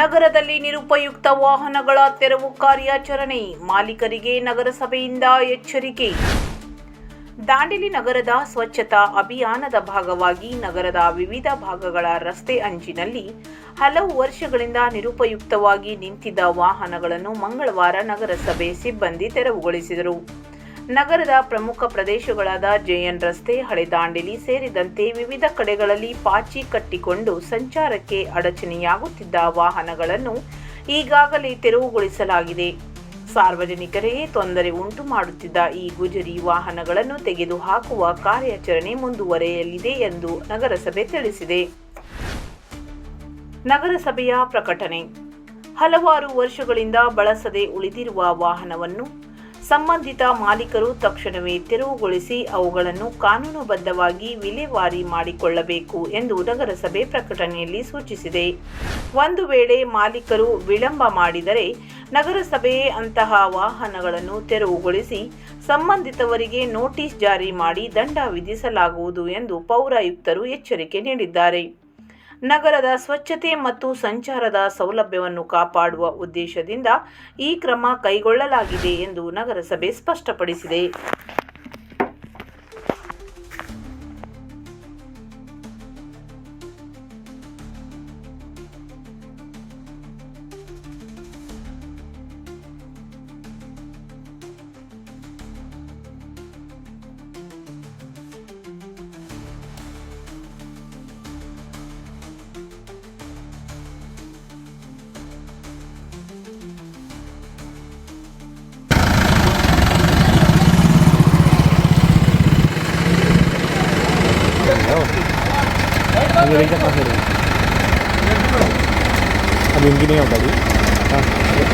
ನಗರದಲ್ಲಿ ನಿರುಪಯುಕ್ತ ವಾಹನಗಳ ತೆರವು ಕಾರ್ಯಾಚರಣೆ, ಮಾಲೀಕರಿಗೆ ನಗರಸಭೆಯಿಂದ ಎಚ್ಚರಿಕೆ. ದಾಂಡೇಲಿ ನಗರದ ಸ್ವಚ್ಛತಾ ಅಭಿಯಾನದ ಭಾಗವಾಗಿ ನಗರದ ವಿವಿಧ ಭಾಗಗಳ ರಸ್ತೆ ಅಂಚಿನಲ್ಲಿ ಹಲವು ವರ್ಷಗಳಿಂದ ನಿರುಪಯುಕ್ತವಾಗಿ ನಿಂತಿದ್ದ ವಾಹನಗಳನ್ನು ಮಂಗಳವಾರ ನಗರಸಭೆ ಸಿಬ್ಬಂದಿ ತೆರವುಗೊಳಿಸಿದರು. ನಗರದ ಪ್ರಮುಖ ಪ್ರದೇಶಗಳಾದ ಜೆಎನ್ ರಸ್ತೆ, ಹಳೆ ದಾಂಡೇಲಿ ಸೇರಿದಂತೆ ವಿವಿಧ ಕಡೆಗಳಲ್ಲಿ ಪಾಚಿ ಕಟ್ಟಿಕೊಂಡು ಸಂಚಾರಕ್ಕೆ ಅಡಚಣೆಯಾಗುತ್ತಿದ್ದ ವಾಹನಗಳನ್ನು ಈಗಾಗಲೇ ತೆರವುಗೊಳಿಸಲಾಗಿದೆ. ಸಾರ್ವಜನಿಕರಿಗೆ ತೊಂದರೆ ಉಂಟು ಮಾಡುತ್ತಿದ್ದ ಈ ಗುಜರಿ ವಾಹನಗಳನ್ನು ತೆಗೆದುಹಾಕುವ ಕಾರ್ಯಾಚರಣೆ ಮುಂದುವರೆಯಲಿದೆ ಎಂದು ನಗರಸಭೆ ತಿಳಿಸಿದೆ. ನಗರಸಭೆಯ ಪ್ರಕಟಣೆ. ಹಲವಾರು ವರ್ಷಗಳಿಂದ ಬಳಸದೆ ಉಳಿದಿರುವ ವಾಹನವನ್ನು ಸಂಬಂಧಿತ ಮಾಲೀಕರು ತಕ್ಷಣವೇ ತೆರವುಗೊಳಿಸಿ ಅವುಗಳನ್ನು ಕಾನೂನುಬದ್ಧವಾಗಿ ವಿಲೇವಾರಿ ಮಾಡಿಕೊಳ್ಳಬೇಕು ಎಂದು ನಗರಸಭೆ ಪ್ರಕಟಣೆಯಲ್ಲಿ ಸೂಚಿಸಿದೆ. ಒಂದು ವೇಳೆ ಮಾಲೀಕರು ವಿಳಂಬ ಮಾಡಿದರೆ ನಗರಸಭೆಯೇ ಅಂತಹ ವಾಹನಗಳನ್ನು ತೆರವುಗೊಳಿಸಿ ಸಂಬಂಧಿತವರಿಗೆ ನೋಟಿಸ್ ಜಾರಿ ಮಾಡಿ ದಂಡ ವಿಧಿಸಲಾಗುವುದು ಎಂದು ಪೌರಾಯುಕ್ತರು ಎಚ್ಚರಿಕೆ ನೀಡಿದ್ದಾರೆ. ನಗರದ ಸ್ವಚ್ಛತೆ ಮತ್ತು ಸಂಚಾರದ ಸೌಲಭ್ಯವನ್ನು ಕಾಪಾಡುವ ಉದ್ದೇಶದಿಂದ ಈ ಕ್ರಮ ಕೈಗೊಳ್ಳಲಾಗಿದೆ ಎಂದು ನಗರಸಭೆ ಸ್ಪಷ್ಟಪಡಿಸಿದೆ. Ada yang gini yang tadi?